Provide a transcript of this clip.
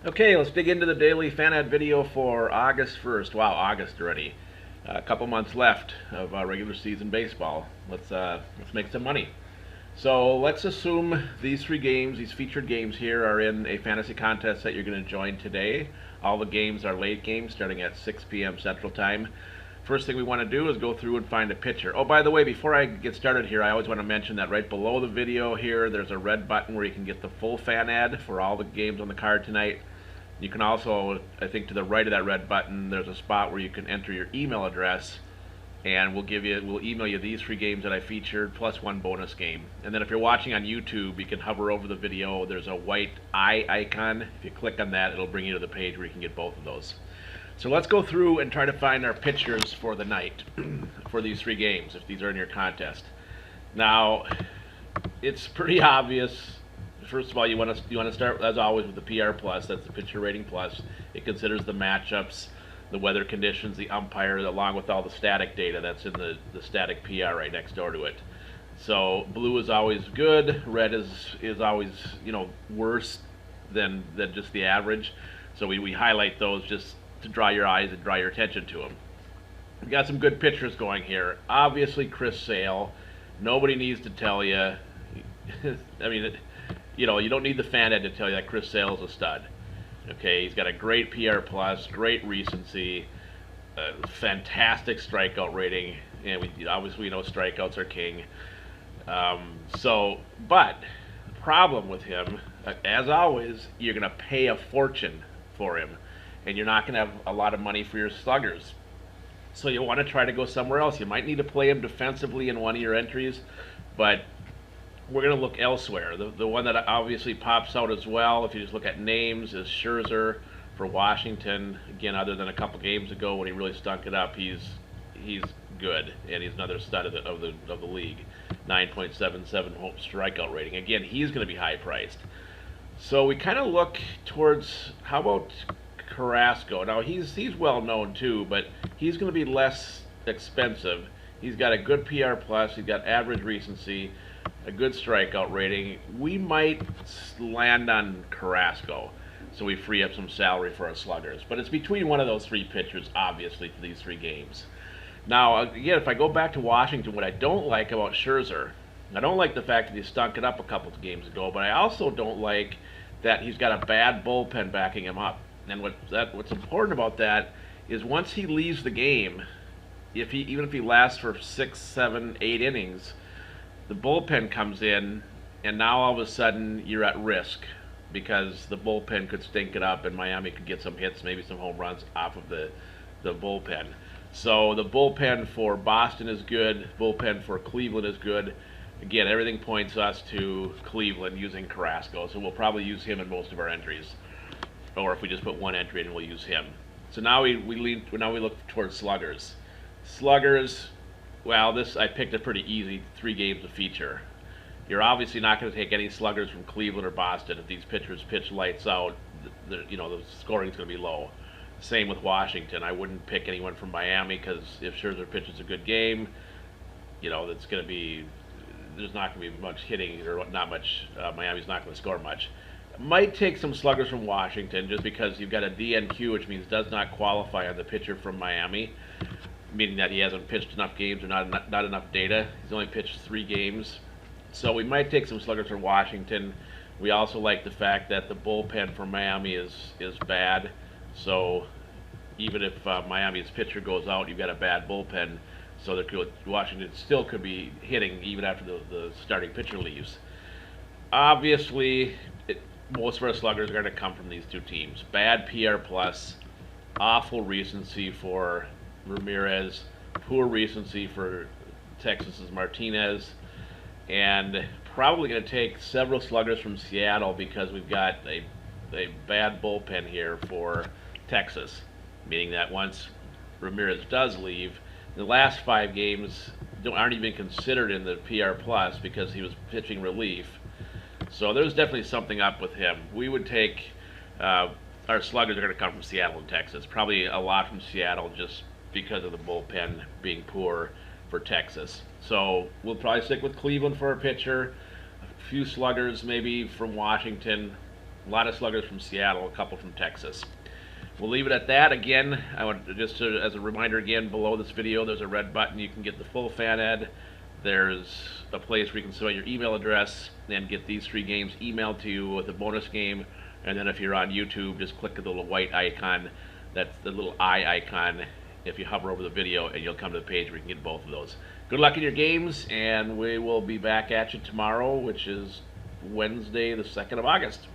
Okay, let's dig into the daily FanAd video for August 1st. Wow, August already. A couple months left of regular season baseball. Let's make some money. So let's assume these three games, these featured games here, are in a fantasy contest that you're going to join today. All the games are late games starting at 6 p.m. Central Time. First thing we want to do is go through and find a pitcher. Oh, by the way, before I get started here, I always want to mention that right below the video here, there's a red button where you can get the full FanAd for all the games on the card tonight. You can also, I think to the right of that red button, there's a spot where you can enter your email address, and we'll email you these three games that I featured plus one bonus game. And then if you're watching on YouTube, you can hover over the video. There's a white eye icon. If you click on that, it'll bring you to the page where you can get both of those. So let's go through and try to find our pitchers for the night for these three games, if these are in your contest. Now, it's pretty obvious. First of all, you want to start, as always, with the PR plus. That's the pitcher rating plus. It considers the matchups, the weather conditions, the umpire, along with all the static data that's in the static PR right next door to it. So blue is always good. Red is always worse than just the average. So we highlight those just to draw your eyes and draw your attention to them. We got some good pitchers going here. Obviously, Chris Sale. Nobody needs to tell you. I mean, you don't need the FanAd to tell you that Chris Sale is a stud. Okay, he's got a great PR plus, great recency, fantastic strikeout rating, and we know strikeouts are king. But the problem with him, as always, you're going to pay a fortune for him, and you're not going to have a lot of money for your sluggers. So you want to try to go somewhere else. You might need to play him defensively in one of your entries, but we're going to look elsewhere. The one that obviously pops out as well, if you just look at names, is Scherzer for Washington. Again, other than a couple games ago when he really stunk it up, he's good, and he's another stud of the league. 9.77 home strikeout rating. Again, he's going to be high priced. So we kind of look towards, how about Carrasco? Now he's well known too, but he's going to be less expensive. He's got a good PR plus. He's got average recency, a good strikeout rating. We might land on Carrasco, so we free up some salary for our sluggers. But it's between one of those three pitchers, obviously, for these three games. Now, again, if I go back to Washington, what I don't like about Scherzer, I don't like the fact that he stunk it up a couple of games ago, but I also don't like that he's got a bad bullpen backing him up. And what's important about that is once he leaves the game, even if he lasts for 6, 7, 8 innings, the bullpen comes in, and now all of a sudden you're at risk because the bullpen could stink it up and Miami could get some hits, maybe some home runs off of the bullpen. So the bullpen for Boston is good, bullpen for Cleveland is good. Again, everything points us to Cleveland using Carrasco, so we'll probably use him in most of our entries. Or if we just put one entry in, we'll use him. So now we look towards sluggers. Sluggers, well, I picked a pretty easy 3 games to feature. You're obviously not going to take any sluggers from Cleveland or Boston. If these pitchers pitch lights out, the scoring's going to be low. Same with Washington. I wouldn't pick anyone from Miami because if Scherzer pitches a good game, there's not going to be much hitting or not much. Miami's not going to score much. Might take some sluggers from Washington just because you've got a DNQ, which means does not qualify on the pitcher from Miami, meaning that he hasn't pitched enough games or not enough data. He's only pitched 3 games. So we might take some sluggers from Washington. We also like the fact that the bullpen for Miami is bad. So even if Miami's pitcher goes out, you've got a bad bullpen. So Washington still could be hitting even after the starting pitcher leaves. Obviously, most of our sluggers are going to come from these two teams. Bad PR plus, awful recency for Ramirez, poor recency for Texas's Martinez, and probably going to take several sluggers from Seattle because we've got a bad bullpen here for Texas, meaning that once Ramirez does leave, the last 5 games aren't even considered in the PR plus because he was pitching relief. So there's definitely something up with him. We would take our sluggers are going to come from Seattle and Texas. Probably a lot from Seattle just because of the bullpen being poor for Texas. So we'll probably stick with Cleveland for a pitcher. A few sluggers maybe from Washington. A lot of sluggers from Seattle, a couple from Texas. We'll leave it at that. Again, I want as a reminder again, below this video there's a red button. You can get the full FanAd. There's a place where you can submit your email address and get these 3 games emailed to you with a bonus game. And then if you're on YouTube, just click the little white icon. That's the little eye icon. If you hover over the video, and you'll come to the page where you can get both of those. Good luck in your games, and we will be back at you tomorrow, which is Wednesday, the 2nd of August.